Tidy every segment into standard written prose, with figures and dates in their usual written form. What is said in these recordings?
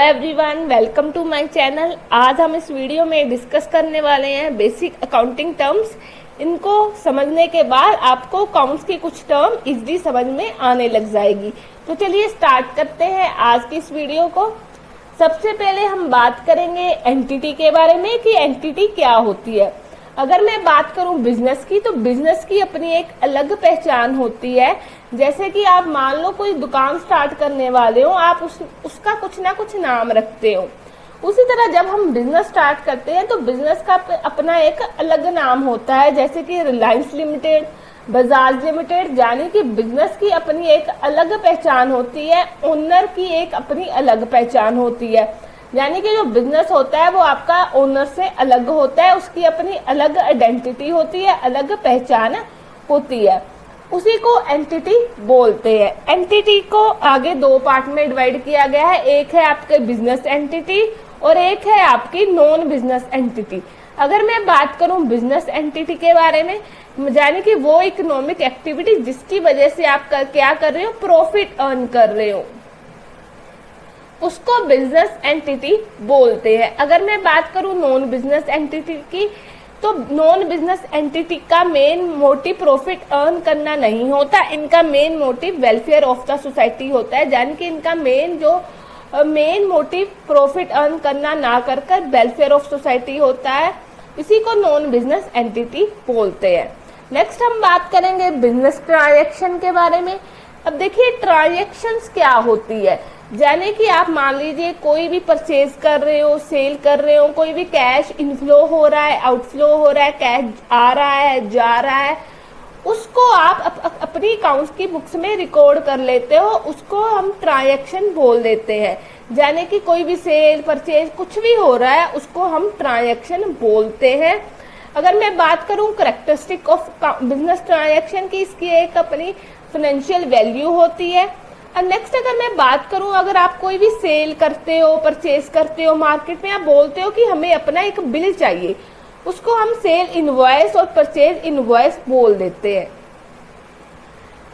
Everyone, welcome to my channel. आज हम इस वीडियो में डिस्कस करने वाले हैं बेसिक अकाउंटिंग टर्म्स। इनको समझने के बाद आपको अकाउंट्स की कुछ टर्म इजीली समझ में आने लग जाएगी। तो चलिए स्टार्ट करते हैं आज की इस वीडियो को। सबसे पहले हम बात करेंगे एंटिटी के बारे में कि एंटिटी क्या होती है। अगर मैं बात करूं बिजनेस की, तो बिजनेस की अपनी एक अलग पहचान होती है। जैसे कि आप मान लो कोई दुकान स्टार्ट करने वाले हो, आप उसका कुछ ना कुछ नाम रखते हो। उसी तरह जब हम बिजनेस स्टार्ट करते हैं तो बिजनेस का अपना एक अलग नाम होता है। जैसे कि रिलायंस लिमिटेड, बजाज लिमिटेड, यानी कि बिजनेस की अपनी एक अलग पहचान होती है, ओनर की एक अपनी अलग पहचान होती है। यानी कि जो बिजनेस होता है वो आपका ओनर से अलग होता है, उसकी अपनी अलग आइडेंटिटी होती है, अलग पहचान होती है। उसी को एंटिटी बोलते हैं। एंटिटी को आगे दो पार्ट में डिवाइड किया गया है। एक है आपके बिजनेस एंटिटी और एक है आपकी नॉन बिजनेस एंटिटी। अगर मैं बात करूं बिजनेस एंटिटी के बारे में, यानी कि वो इकोनॉमिक एक्टिविटी जिसकी वजह से आप क्या कर रहे हो, प्रॉफिट अर्न कर रहे हो, उसको बिजनेस एंटिटी बोलते हैं। अगर मैं बात करूं नॉन बिजनेस एंटिटी की, तो नॉन बिजनेस एंटिटी का मेन मोटिव प्रॉफिट अर्न करना नहीं होता। इनका main motive welfare of the society होता है। यानी कि इनका मेन मोटिव प्रॉफिट अर्न करना ना कर वेलफेयर ऑफ सोसाइटी होता है। इसी को नॉन बिजनेस एंटिटी बोलते हैं। नेक्स्ट हम बात करेंगे बिजनेस ट्रांजैक्शन के बारे में। अब देखिए ट्रांजैक्शंस क्या होती है। यानी कि आप मान लीजिए कोई भी परचेज कर रहे हो, सेल कर रहे हो, कोई भी कैश इनफ्लो हो रहा है, आउटफ्लो हो रहा है, कैश आ रहा है, जा रहा है, उसको आप अपनी अकाउंट्स की बुक्स में रिकॉर्ड कर लेते हो, उसको हम ट्रांजैक्शन बोल देते हैं। यानी कि कोई भी सेल परचेज कुछ भी हो रहा है उसको हम ट्रांजैक्शन बोलते हैं। अगर मैं बात करूं करेक्टरिस्टिक ऑफ बिजनेस ट्रांजैक्शन की, इसकी एक अपनी फाइनेंशियल वैल्यू होती है। और नेक्स्ट अगर मैं बात करूं, अगर आप कोई भी सेल करते हो, परचेज करते हो मार्केट में, आप बोलते हो कि हमें अपना एक बिल चाहिए, उसको हम सेल इनवॉइस और परचेज इनवॉइस बोल देते हैं।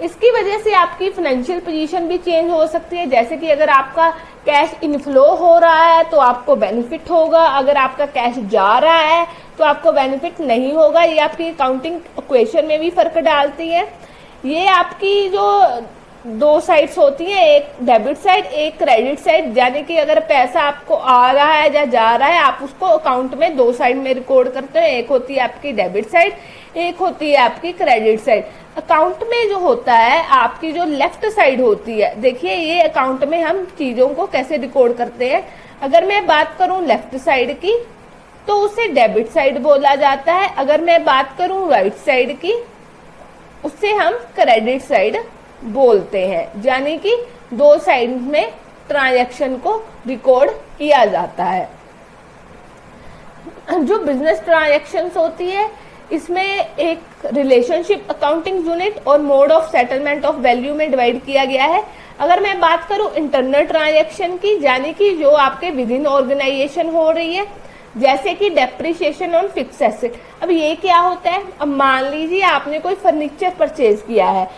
इसकी वजह से आपकी फाइनेंशियल पोजीशन भी चेंज हो सकती है। जैसे कि अगर आपका कैश इनफ्लो हो रहा है तो आपको बेनिफिट होगा, अगर आपका कैश जा रहा है तो आपको बेनिफिट नहीं होगा। ये आपकी अकाउंटिंग इक्वेशन में भी फर्क डालती है। ये आपकी जो दो साइड्स होती हैं, एक डेबिट साइड, एक क्रेडिट साइड। यानी कि अगर पैसा आपको आ रहा है या जा रहा है, आप उसको अकाउंट में दो साइड में रिकॉर्ड करते हो। एक होती है आपकी डेबिट साइड, एक होती है आपकी क्रेडिट साइड। अकाउंट में जो होता है आपकी जो लेफ्ट साइड होती है, देखिए ये अकाउंट में हम चीजों को कैसे रिकॉर्ड करते हैं। अगर मैं बात करूं लेफ्ट साइड की तो उसे डेबिट साइड बोला जाता है। अगर मैं बात करूं राइट साइड की, उससे हम क्रेडिट साइड बोलते हैं। यानी कि दो साइड में ट्रांजैक्शन को रिकॉर्ड किया जाता है। जो बिजनेस ट्रांजैक्शंस होती है, इसमें एक रिलेशनशिप, अकाउंटिंग यूनिट और mode of settlement of value में डिवाइड किया गया है। अगर मैं बात करूं इंटरनल ट्रांजैक्शन की, यानी कि जो आपके विद इन ऑर्गेनाइजेशन हो रही है, जैसे कि डेप्रिसिएशन ऑन फिक्स एसेट। अब ये क्या होता है, अब मान लीजिए आपने कोई फर्नीचर परचेज किया है,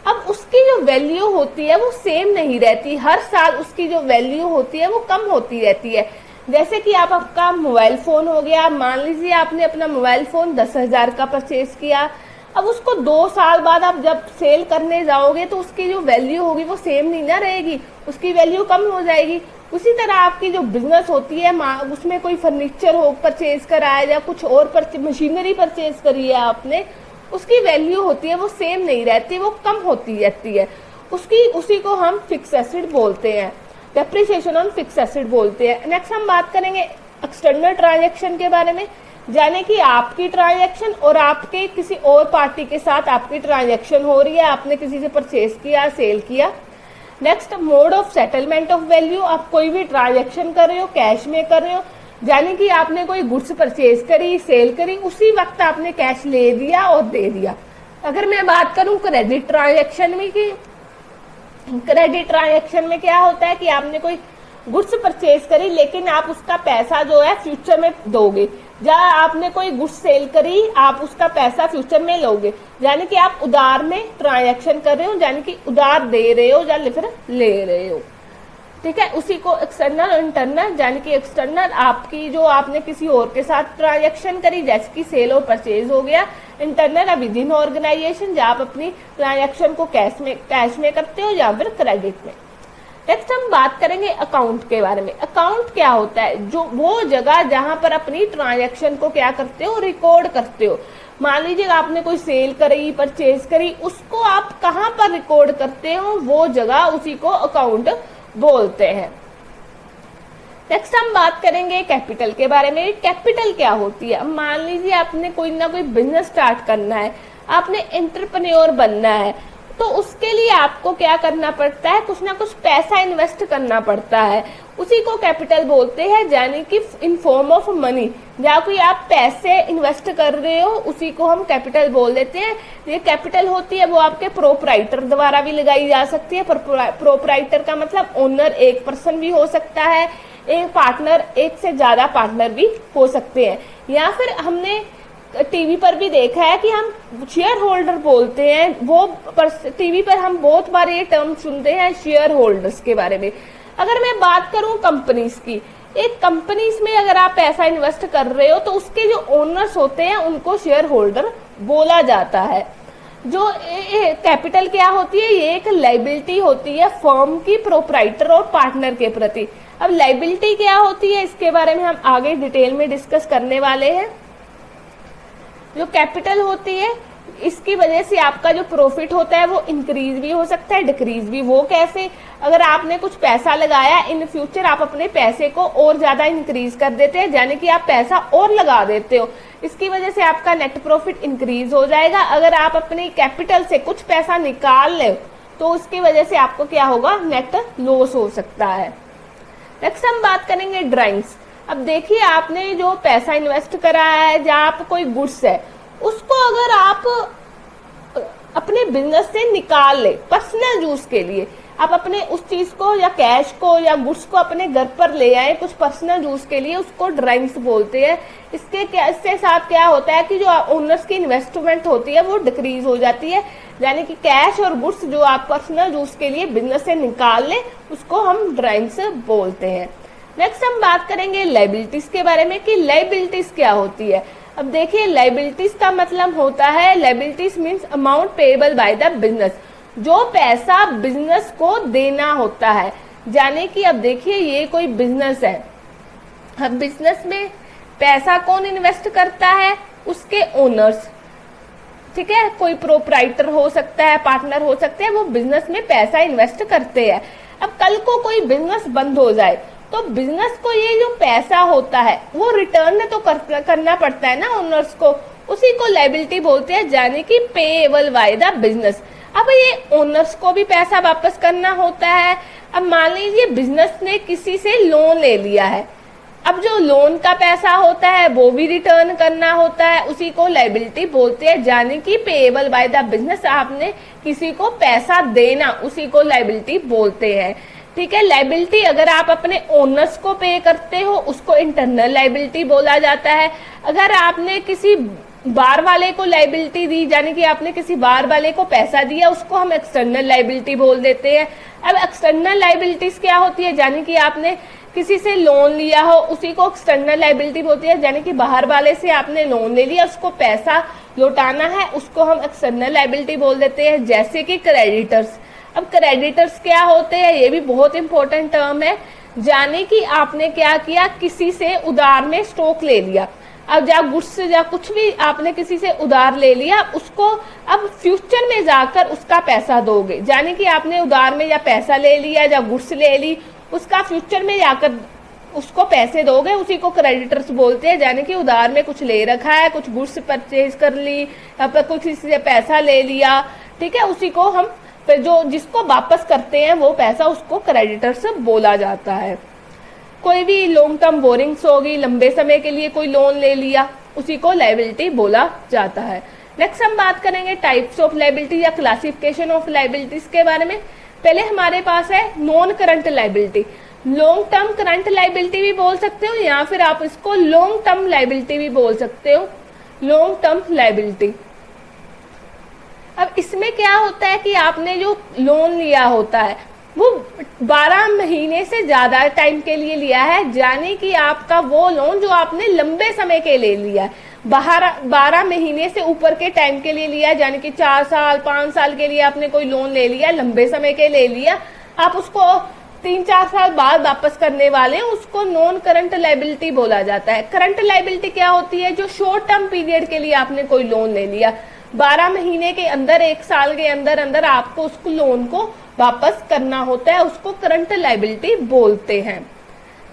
अब उसकी जो वैल्यू होती है वो सेम नहीं रहती। हर साल उसकी जो वैल्यू होती है वो कम होती रहती है। जैसे कि आपका मोबाइल फोन हो गया, मान लीजिए आपने अपना मोबाइल फोन 10,000 का परचेज किया। अब उसको 2 साल बाद आप जब सेल करने जाओगे तो उसकी जो वैल्यू होगी वो सेम नहीं ना रहेगी, उसकी वैल्यू कम हो जाएगी। उसी तरह आपकी जो बिजनेस होती है, उसमें कोई फर्नीचर हो परचेज करा है या कुछ और मशीनरी परचेज करी है आपने, उसकी वैल्यू होती है वो सेम नहीं रहती, वो कम होती रहती है। उसी को हम फिक्स एसेट बोलते हैं, डेप्रिसिएशन ऑन फिक्स एसेट बोलते हैं। नेक्स्ट हम बात करेंगे एक्सटर्नल ट्रांजैक्शन के बारे में। यानी कि आपकी ट्रांजैक्शन और आपके किसी और पार्टी के साथ आपकी ट्रांजैक्शन हो रही है, आपने किसी से परचेज किया, सेल किया। Next mode of settlement of value, आप कोई भी ट्रांजैक्शन कर रहे हो, कैश में कर रहे हो, यानी कि आपने कोई गुड्स परचेज करी, सेल करी, उसी वक्त आपने कैश ले दिया और दे दिया। अगर मैं बात करूं क्रेडिट ट्रांजैक्शन में, कि क्रेडिट ट्रांजैक्शन में क्या होता है कि आपने कोई गुड्स परचेज करी लेकिन आप उसका पैसा जो है फ्यूचर में दोगे, या आपने कोई गुड्स सेल करी, आप उसका पैसा फ्यूचर में लोगे। यानी कि आप उधार में ट्रांजैक्शन कर रहे हो, यानी कि उधार दे रहे हो या फिर ले रहे हो। ठीक है, उसी को एक्सटर्नल और इंटरनल, यानी कि एक्सटर्नल आपकी जो आपने किसी और के साथ ट्रांजैक्शन करी, जैसे कि सेल और परचेज हो गया। इंटरनल विद इन ऑर्गेनाइजेशन, जहाँ आप अपनी ट्रांजैक्शन को कैश में करते हो या फिर क्रेडिट में। नेक्स्ट हम बात करेंगे अकाउंट के बारे में। अकाउंट क्या होता है? जो वो जगह जहां पर अपनी ट्रांजैक्शन को क्या करते हो, रिकॉर्ड करते हो। मान लीजिए आपने कोई सेल करी, परचेज करी, उसको आप कहां पर रिकॉर्ड करते हो, वो जगह, उसी को अकाउंट बोलते हैं। नेक्स्ट हम बात करेंगे कैपिटल के बारे में। कैपिटल क्या होती है? मान लीजिए आपने कोई ना कोई बिजनेस स्टार्ट करना है, आपने एंटरप्रेन्योर बनना है, तो उसके लिए आपको क्या करना पड़ता है, कुछ ना कुछ पैसा इन्वेस्ट करना पड़ता है, उसी को कैपिटल बोलते हैं, यानी कि इन फॉर्म ऑफ मनी। जहाँ कोई आप पैसे इन्वेस्ट कर रहे हो, उसी को हम कैपिटल बोल देते हैं। ये कैपिटल होती है वो आपके प्रोपराइटर द्वारा भी लगाई जा सकती है। प्रोपराइटर का मतलब ओनर एक पर्सन भी हो सकता है, एक पार्टनर, एक से ज्यादा पार्टनर भी हो सकते हैं। या फिर हमने टीवी पर भी देखा है कि हम शेयर होल्डर बोलते हैं, वो टीवी पर हम बहुत बार ये टर्म सुनते हैं शेयर होल्डर्स के बारे में। अगर मैं बात करूं कंपनीज की, एक कंपनीज में अगर आप पैसा इन्वेस्ट कर रहे हो तो उसके जो ओनर्स होते हैं उनको शेयर होल्डर बोला जाता है। जो कैपिटल क्या होती है, ये एक लाइबिलिटी होती है फर्म की प्रोपराइटर और पार्टनर के प्रति। अब लाइबिलिटी क्या होती है, इसके बारे में हम आगे डिटेल में डिस्कस करने वाले हैं। जो कैपिटल होती है, इसकी वजह से आपका जो प्रॉफिट होता है वो इंक्रीज भी हो सकता है, डिक्रीज भी। वो कैसे? अगर आपने कुछ पैसा लगाया, इन फ्यूचर आप अपने पैसे को और ज्यादा इंक्रीज कर देते हैं, यानी कि आप पैसा और लगा देते हो, इसकी वजह से आपका नेट प्रॉफिट इंक्रीज हो जाएगा। अगर आप अपनी कैपिटल से कुछ पैसा निकाल ले तो उसकी वजह से आपको क्या होगा, नेट लॉस हो सकता है। नेक्स्ट हम बात करेंगे ड्राइंग्स। अब देखिए आपने जो पैसा इन्वेस्ट करा है, जहाँ आप कोई गुड्स है उसको अगर आप अपने बिजनेस से निकाल ले पर्सनल यूज के लिए, आप अपने उस चीज को या कैश को या गुड्स को अपने घर पर ले आए कुछ पर्सनल यूज के लिए, उसको ड्राइंग्स बोलते हैं। इसके साथ क्या होता है कि जो ओनर्स की इन्वेस्टमेंट होती है वो डिक्रीज हो जाती है, यानी कि कैश और गुड्स जो आप पर्सनल यूज के लिए बिजनेस से निकाल ले उसको हम ड्राइंग्स बोलते हैं। नेक्स्ट हम बात करेंगे लाइबिलिटीज के बारे में कि लाइबिलिटीज क्या होती है। अब देखिए लाइबिलिटीज का मतलब होता है, liabilities means amount payable by the business, जो पैसा बिजनेस को देना होता है। यानी कि अब देखिए ये कोई बिजनेस है, अब बिजनेस में पैसा कौन इन्वेस्ट करता है, उसके ओनर्स, ठीक है, कोई प्रोपराइटर हो सकता है, पार्टनर हो सकते हैं, वो बिजनेस में पैसा इन्वेस्ट करते हैं। अब कल को कोई बिजनेस बंद हो जाए तो बिजनेस को ये जो पैसा होता है वो रिटर्न तो करना पड़ता है ना ओनर्स को, उसी को लायबिलिटी बोलते हैं, यानी कि पेएबल बाय द बिजनेस। अब ये ओनर्स को भी पैसा वापस करना होता है। अब मान लीजिए बिजनेस ने किसी से लोन ले लिया है, अब जो लोन का पैसा होता है वो भी रिटर्न करना होता है, उसी को लायबिलिटी बोलते हैं, यानी कि पेएबल बाय द बिजनेस, आपने किसी को पैसा देना, उसी को लायबिलिटी बोलते हैं। ठीक है, लायबिलिटी अगर आप अपने ओनर्स को पे करते हो उसको इंटरनल लायबिलिटी बोला जाता है। अगर आपने किसी बार वाले को लायबिलिटी दी, यानी कि आपने किसी बार वाले को पैसा दिया, उसको हम एक्सटर्नल लायबिलिटी बोल देते हैं। अब एक्सटर्नल लायबिलिटीज क्या होती है, यानी कि आपने किसी से लोन लिया हो, उसी को एक्सटर्नल लायबिलिटी बोलती है, यानी कि बाहर वाले से आपने लोन ले लिया, उसको पैसा लौटाना है, उसको हम एक्सटर्नल लायबिलिटी बोल देते हैं। जैसे कि क्रेडिटर्स। अब क्रेडिटर्स क्या होते हैं, ये भी बहुत इंपॉर्टेंट टर्म है, यानी कि आपने क्या किया, किसी से उधार में स्टॉक ले लिया, अब या गुड्स या कुछ भी आपने किसी से उधार ले लिया, उसको अब फ्यूचर में जाकर उसका पैसा दोगे, यानी कि आपने उधार में या पैसा ले लिया या गुड्स ले ली, उसका फ्यूचर में जाकर उसको पैसे दोगे, उसी को क्रेडिटर्स बोलते हैं। यानी कि उधार में कुछ ले रखा है, कुछ गुड्स परचेज कर ली या फिर कुछ किसी से पैसा ले लिया, ठीक है, उसी को हम फिर जो जिसको वापस करते हैं वो पैसा, उसको क्रेडिटर्स बोला जाता है। कोई भी लॉन्ग टर्म बोरिंग्स होगी, लंबे समय के लिए कोई लोन ले लिया, उसी को लायबिलिटी बोला जाता है। नेक्स्ट हम बात करेंगे टाइप्स ऑफ लायबिलिटी या क्लासिफिकेशन ऑफ लायबिलिटीज के बारे में। पहले हमारे पास है non current liability, long term current liability भी बोल सकते हो, या फिर आप इसको लॉन्ग टर्म लायबिलिटी भी बोल सकते हो, लॉन्ग टर्म लायबिलिटी। अब इसमें क्या होता है कि आपने जो लोन लिया होता है, वो 12 महीने से ज्यादा टाइम के लिए लिया है, यानी कि आपका वो लोन जो आपने लंबे समय के लिए लिया है, 12 महीने से ऊपर के टाइम के लिए लिया, यानी कि 4 साल 5 साल के लिए आपने कोई लोन ले लिया, लंबे समय के ले लिया, आप उसको 3-4 साल बाद वापस करने वाले हैं, उसको नॉन करंट लायबिलिटी बोला जाता है। करंट लायबिलिटी क्या होती है? जो शॉर्ट टर्म पीरियड के लिए आपने कोई लोन ले लिया, 12 महीने के अंदर, 1 साल के अंदर अंदर आपको उसको लोन को वापस करना होता है, उसको करंट लायबिलिटी बोलते हैं।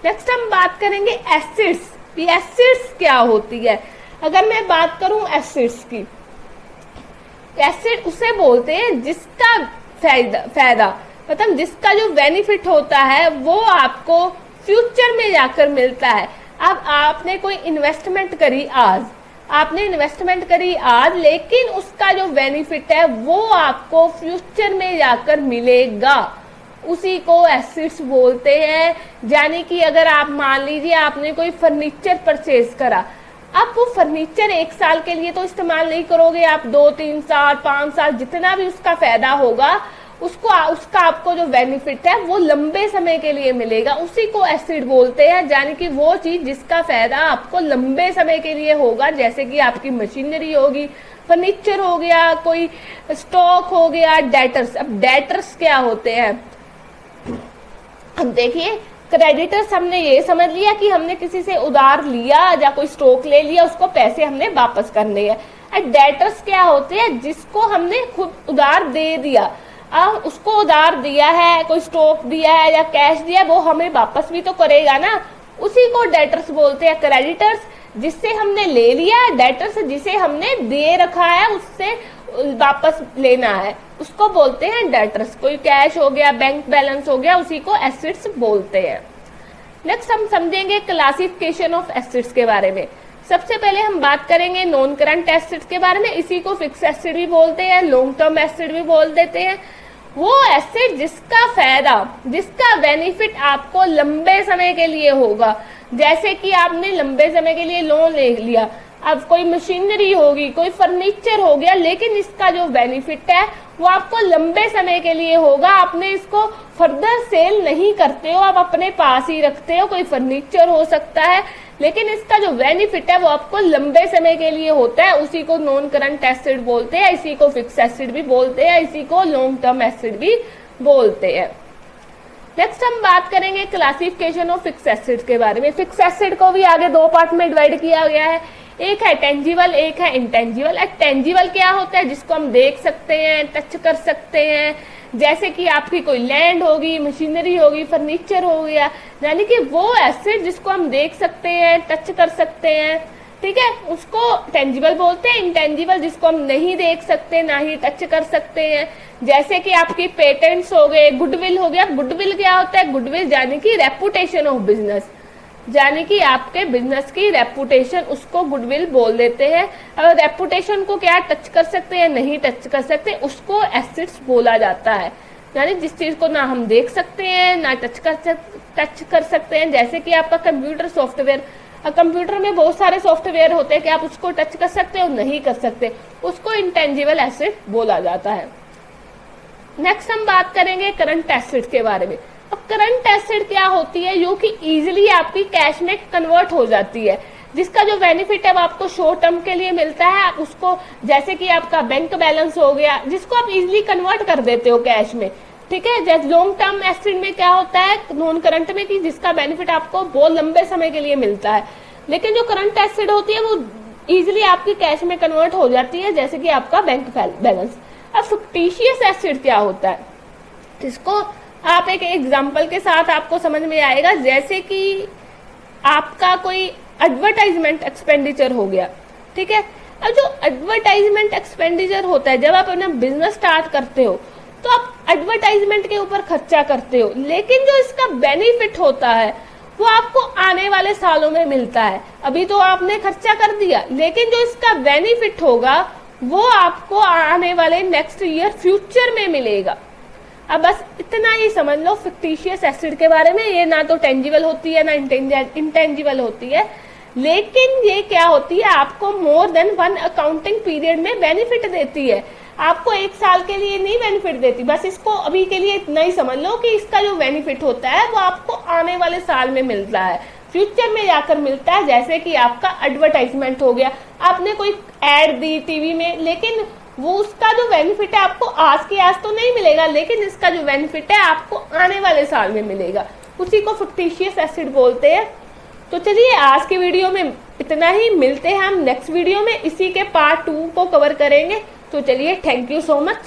नेक्स्ट हम बात करेंगे एसेट्स। एसेट्स क्या होती है? अगर मैं बात करूं एसेट्स की, एसेट उसे बोलते हैं जिसका फायदा मतलब जिसका जो बेनिफिट होता है वो आपको फ्यूचर में जाकर मिलता है। अब आपने कोई इन्वेस्टमेंट करी आज, लेकिन उसका जो बेनिफिट है वो आपको फ्यूचर में जाकर मिलेगा, उसी को एसेट्स बोलते हैं। यानी कि अगर आप मान लीजिए आपने कोई फर्नीचर परचेज करा, अब वो फर्नीचर 1 साल के लिए तो इस्तेमाल नहीं करोगे, आप 2-3 साल 5 साल जितना भी उसका फायदा होगा उसका आपको जो बेनिफिट है वो लंबे समय के लिए मिलेगा, उसी को एसेट बोलते हैं। यानी कि वो चीज जिसका फायदा आपको लंबे समय के लिए होगा, जैसे कि आपकी मशीनरी होगी, फर्नीचर हो गया, कोई स्टॉक हो गया, डेटर्स। अब डेटर्स क्या होते हैं? अब देखिए, क्रेडिटर्स हमने ये समझ लिया कि हमने किसी से उधार लिया या कोई स्टॉक ले लिया, उसको पैसे हमने वापस करने हैं। डेटर्स क्या होते हैं? जिसको हमने खुद उधार दे दिया, अब उसको उधार दिया है, कोई स्टॉक दिया है या कैश दिया है, वो हमें वापस भी तो करेगा ना, उसी को डेटर्स बोलते हैं। क्रेडिटर्स जिससे हमने ले लिया है, डेटर्स जिसे हमने दे रखा है उससे वापस लेना है, उसको बोलते हैं डेटर्स। कोई कैश हो गया, बैंक बैलेंस हो गया, उसी को एसेट्स बोलते हैं। नेक्स्ट हम समझेंगे क्लासिफिकेशन ऑफ एसेट्स के बारे में। सबसे पहले हम बात करेंगे नॉन करंट एसेट्स के बारे में, इसी को फिक्स एसेट भी बोलते हैं, लॉन्ग टर्म एसेट भी बोल देते हैं। वो एसेट जिसका फायदा, जिसका बेनिफिट आपको लंबे समय के लिए होगा, जैसे कि आपने लंबे समय के लिए लोन ले लिया, अब कोई मशीनरी होगी, कोई फर्नीचर हो गया, लेकिन इसका जो बेनिफिट है वो आपको लंबे समय के लिए होगा, आपने इसको फर्दर सेल नहीं करते हो, आप अपने पास ही रखते हो। कोई फर्नीचर हो सकता है, लेकिन इसका जो बेनिफिट है वो आपको लंबे समय के लिए होता है, उसी को नॉन करंट एसेट बोलते हैं, इसी को फिक्स एसेट भी बोलते हैं, इसी को लॉन्ग टर्म एसेट भी बोलते हैं। नेक्स्ट हम बात करेंगे क्लासिफिकेशन ऑफ फिक्स एसेट के बारे में। फिक्स एसेट को भी आगे 2 पार्ट में डिवाइड किया गया है, एक है टेंजिबल, एक है इंटेंजिबल। टेंजिबल क्या होता है? जिसको हम देख सकते हैं, टच कर सकते हैं, जैसे कि आपकी कोई लैंड होगी, मशीनरी होगी, फर्नीचर हो गया, यानी कि वो एसेट जिसको हम देख सकते हैं, टच कर सकते हैं, ठीक है, उसको टेंजिबल बोलते हैं। इंटेंजिबल जिसको हम नहीं देख सकते, ना ही टच कर सकते हैं, जैसे कि आपकी पेटेंट्स हो गए, गुडविल हो गया। गुडविल क्या होता है? गुडविल यानी कि रेपुटेशन ऑफ बिजनेस, यानी कि आपके बिजनेस की रेपुटेशन, उसको गुडविल बोल देते हैं। और रेपुटेशन को क्या टच कर सकते हैं, नहीं टच कर सकते, उसको एसेट्स बोला जाता है। यानी जिस चीज को ना हम देख सकते हैं, ना टच कर सकते हैं, जैसे कि आपका कंप्यूटर सॉफ्टवेयर, कंप्यूटर में बहुत सारे सॉफ्टवेयर होते हैं कि आप उसको टच कर सकते हो, नहीं कर सकते, उसको इंटेंजिबल एसेट बोला जाता है। नेक्स्ट हम बात करेंगे करंट एसेट के बारे में। अब करंट एसेट क्या होती है? जो कि इजीली आपकी कैश में कन्वर्ट हो जाती है, जिसका जो बेनिफिट है वो आपको शॉर्ट टर्म के लिए मिलता है। आप उसको, जैसे कि आपका बैंक बैलेंस हो गया, जिसको आप इजीली कन्वर्ट कर देते हो कैश में, ठीक है। जैसे लॉन्ग टर्म एसेट में क्या होता है, नॉन करंट में, कि जिसका बेनिफिट आपको बहुत लंबे समय के लिए मिलता है, लेकिन जो करंट एसेट होती है वो इजीली आपकी कैश में कन्वर्ट हो जाती है, जैसे कि आपका बैंक बैलेंस। अब फिक्टिशियस एसेट क्या होता है? इसको आप एक एग्जांपल के साथ आपको समझ में आएगा, जैसे कि आपका कोई एडवर्टाइजमेंट एक्सपेंडिचर हो गया, ठीक है। अब जो एडवर्टाइजमेंट एक्सपेंडिचर होता है, जब आप अपना बिजनेस स्टार्ट करते हो तो आप एडवर्टाइजमेंट के ऊपर खर्चा करते हो, लेकिन जो इसका बेनिफिट होता है वो आपको आने वाले सालों में मिलता है। अभी तो आपने खर्चा कर दिया, लेकिन जो इसका बेनिफिट होगा वो आपको आने वाले नेक्स्ट ईयर फ्यूचर में मिलेगा। अब बस इतना ही समझ लो फिक्टिशियस एसेट के बारे में। ये ना तो टेंजिबल होती है, ना इंटेंजिबल होती है, लेकिन ये क्या होती है, आपको मोर देन 1 अकाउंटिंग पीरियड में बेनिफिट देती है। आपको 1 साल के लिए नहीं बेनिफिट देती। बस इसको अभी के लिए इतना ही समझ लो कि इसका जो बेनिफिट होता है वो आपको आने वाले साल में मिलता है, फ्यूचर में जाकर मिलता है। जैसे कि आपका एडवर्टाइजमेंट हो गया, आपने कोई एड दी टीवी में, लेकिन वो उसका जो बेनिफिट है आपको आज के आज तो नहीं मिलेगा, लेकिन इसका जो बेनिफिट है आपको आने वाले साल में मिलेगा। उसी को फिक्टिशियस एसिड बोलते हैं। तो चलिए आज की वीडियो में इतना ही, मिलते हैं हम नेक्स्ट वीडियो में, इसी के पार्ट 2 को कवर करेंगे। तो चलिए, थैंक यू सो मच।